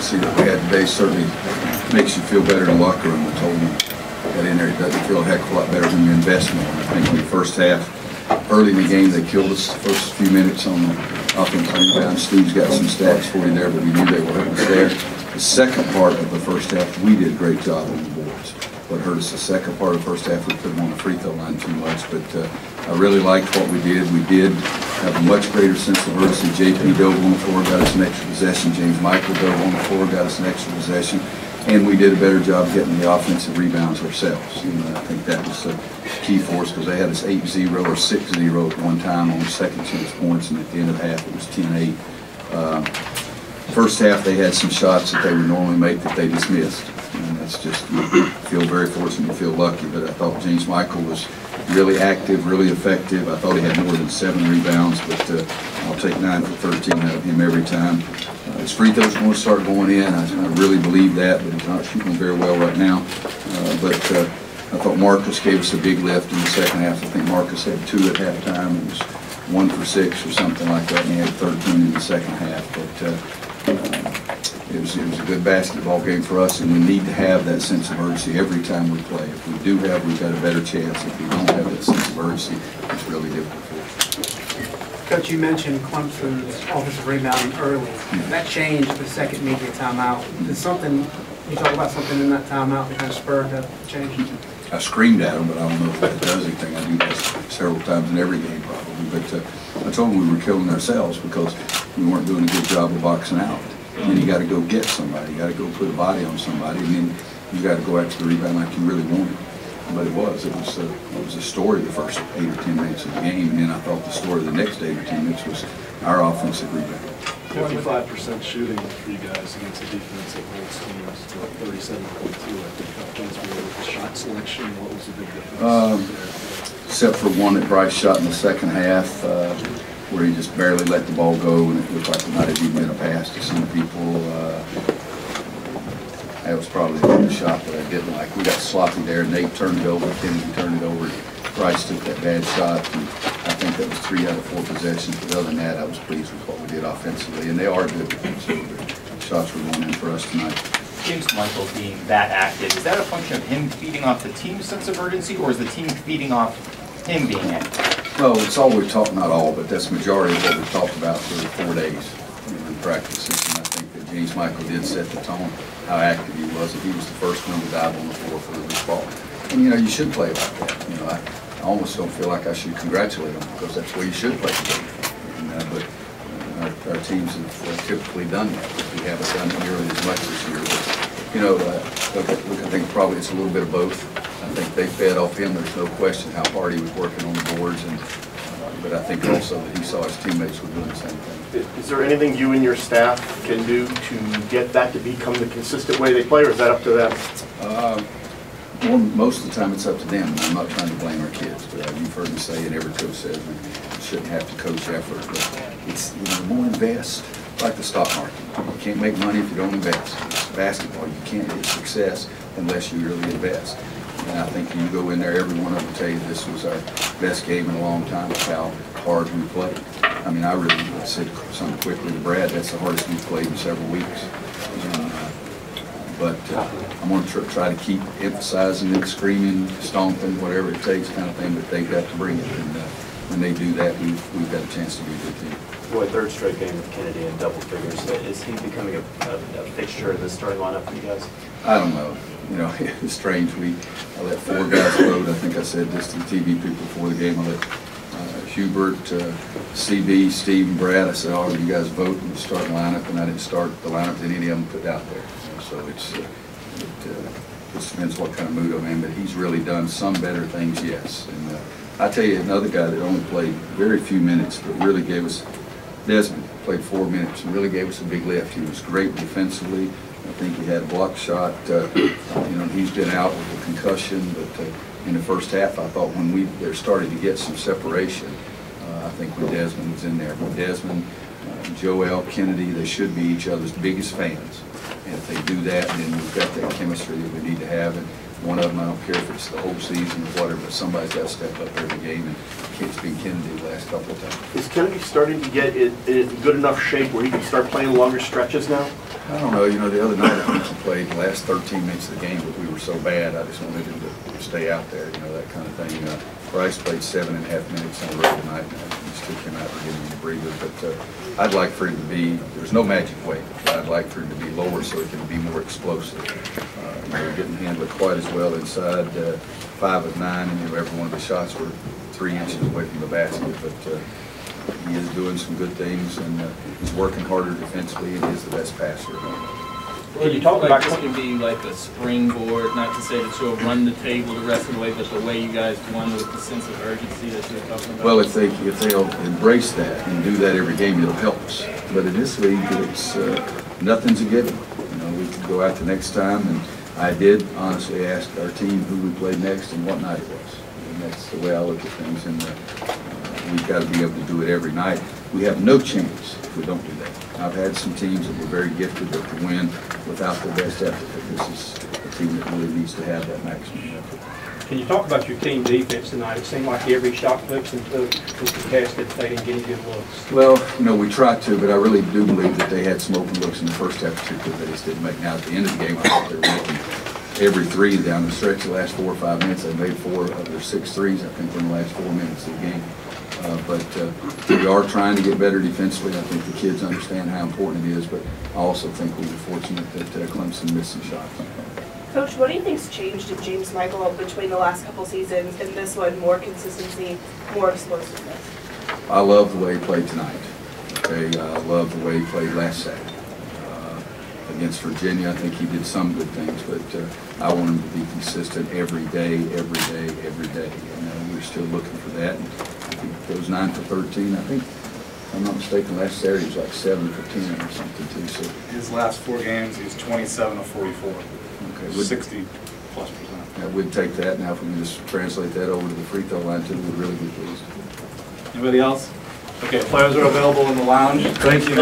urgency that we had today certainly makes you feel better in the locker room. I told them that in there, it doesn't feel a heck of a lot better when you invest more. I think in the first half, early in the game, they killed us the first few minutes on the offensive rebound. Steve's got some stats for you there, but we knew they were hurting us there. The second part of the first half, we did a great job on the boards. What hurt us the second part of the first half, we put them on the free throw line too much, but I really liked what we did. We did have a much greater sense of urgency. JP dove on the floor, got us an extra possession. James Michael dove on the floor, got us an extra possession. And we did a better job getting the offensive rebounds ourselves. And I think that was key for us because they had us 8-0 or 6-0 at one time on the second chance points, and at the end of the half it was 10-8. First half they had some shots that they would normally make that they just missed. And that's just, you feel very fortunate, you feel lucky. But I thought James Michael was really active, really effective. I thought he had more than 7 rebounds, but I'll take 9 for 13 out of him every time. His free throws are going to start going in. I really believe that, but he's not shooting very well right now. I thought Marcus gave us a big lift in the second half. I think Marcus had 2 at halftime. It was 1 for 6 or something like that, and he had 13 in the second half. But it was a good basketball game for us, and we need to have that sense of urgency every time we play. If we do have, we've got a better chance. If we don't have that sense of urgency, it's really difficult for us. Coach, you mentioned Clemson's offensive rebounding early. That changed the second media timeout. Did something, you talk about something in that timeout that kind of spurred that change? I screamed at him, but I don't know if that does anything. I do that several times in every game probably. But I told him we were killing ourselves because we weren't doing a good job of boxing out. And then you got to go get somebody. You got to go put a body on somebody, and then you got to go after the rebound like you really wanted. But it was a story the first 8 or 10 minutes of the game, and then I thought the story the next 8 or 10 minutes was our offensive rebound. 55% shooting for you guys against the defense that holds teams to 37.2. I think how things were with the shot selection. What was the big difference? Except for one that Bryce shot in the second half, where he just barely let the ball go, and it looked like it might have even been a pass to some people. That was probably the shot that I didn't like. We got sloppy there. Nate turned it over. Kennedy turned it over. Bryce took that bad shot. And I think that was 3 out of 4 possessions. But other than that, I was pleased with what we did offensively. And they are good defensively. The shots were going in for us tonight. James Michael being that active, is that a function of him feeding off the team's sense of urgency, or is the team feeding off him being active? Well, it's all we've talked, not all, but that's the majority of what we've talked about for 4 days in practices. And I think that James Michael did set the tone, how active he was. He was the first one to dive on the floor for this ball. And, you know, you should play like that. You know, I almost don't feel like I should congratulate him because that's where you should play the game. And, but our teams have typically done that. We haven't done it nearly as much this year. But, you know, look, I think probably it's a little bit of both. I think they fed off him. There's no question how hard he was working on the boards, and but I think also that he saw his teammates were doing the same thing. Is there anything you and your staff can do to get that to become the consistent way they play, or is that up to them? Well, most of the time it's up to them. I'm not trying to blame our kids, but you've heard me say, and every coach says we shouldn't have to coach effort. But it's, you know, more invest, like the stock market. You can't make money if you don't invest. It's basketball. You can't get success unless you really invest. And I think you go in there, every one of them tell you this was our best game in a long time with how hard we played. I mean, I really said something quickly to Brad, that's the hardest we've played in several weeks. But I'm going to try to keep emphasizing it, screaming, stomping, whatever it takes kind of thing, but they've got to bring it. And when they do that, we've got a chance to be a good team. Boy, 3rd straight game with Kennedy in double figures. Is he becoming a fixture of the starting lineup for you guys? I don't know. You know, it's strange. I let 4 guys vote. I think I said this to the TV people before the game. I let Hubert, CB, Steve, and Brad. I said, "Oh, you guys vote in the starting lineup," and I didn't start the lineup that any of them put out there. So it just depends what kind of mood I'm in. But he's really done some better things, yes. And I tell you, another guy that only played very few minutes, but really gave us. Desmond played 4 minutes and really gave us a big lift. He was great defensively. I think he had a block shot. You know, he's been out with a concussion, but in the first half, I thought when they're starting to get some separation, I think when Desmond was in there. But Desmond, Joel, Kennedy, they should be each other's biggest fans. And if they do that, then we've got that chemistry that we need to have. And one of them, I don't care if it's the whole season or whatever, but somebody's got to step up every game, and it's been Kennedy the last couple of times. Is Kennedy starting to get in good enough shape where he can start playing longer stretches now? I don't know, the other night I think he played the last 13 minutes of the game, but we were so bad, I just wanted him to stay out there, that kind of thing. Bryce played 7.5 minutes in a row tonight, and I just took him out to give him a breather, but I'd like for him to be, there's no magic way, but I'd like for him to be lower so he can be more explosive. He didn't handle it quite as well inside, 5 of 9, and every one of the shots were 3 inches away from the basket, but he is doing some good things, and he's working harder defensively, and he's the best passer. Can you talk about this can be like a springboard, not to say that you'll run the table the rest of the way, but the way you guys won with the sense of urgency that you're talking about? Well, if they'll embrace that and do that every game, it'll help us. But in this league, it's nothing's a given. We can go out the next time, and I did honestly ask our team who we played next and what night it was. And that's the way I look at things, and we've got to be able to do it every night. We have no chance if we don't do that. I've had some teams that were very gifted that could win without their best effort, but this is a team that really needs to have that maximum effort. Can you talk about your team defense tonight? It seemed like every shot Clemson took was contested. They didn't get any good looks. Well, we tried to, but I really do believe that they had some open looks in the first half, particularly they just didn't make. Now, at the end of the game, I thought they were making every three down the stretch. The last 4 or 5 minutes, they made 4 of their 6 threes, I think, in the last 4 minutes of the game. But we are trying to get better defensively. I think the kids understand how important it is, but I also think we were fortunate that Clemson missed some shots. Coach, what do you think's changed in James Michael between the last couple seasons and this one? More consistency, more explosiveness? I love the way he played tonight. Okay, I love the way he played last Saturday. Against Virginia, I think he did some good things, but I want him to be consistent every day, every day, every day. And we're still looking for that. And I think it goes 9 for 13. I think, if I'm not mistaken, last Saturday he was like 7 for 10 or something too. So his last 4 games, he's 27 of 44. Okay, 60+%. Yeah, we'd take that. Now, if we can just translate that over to the free throw line too, we'd really be pleased. Anybody else? Okay, players are available in the lounge. Thank you.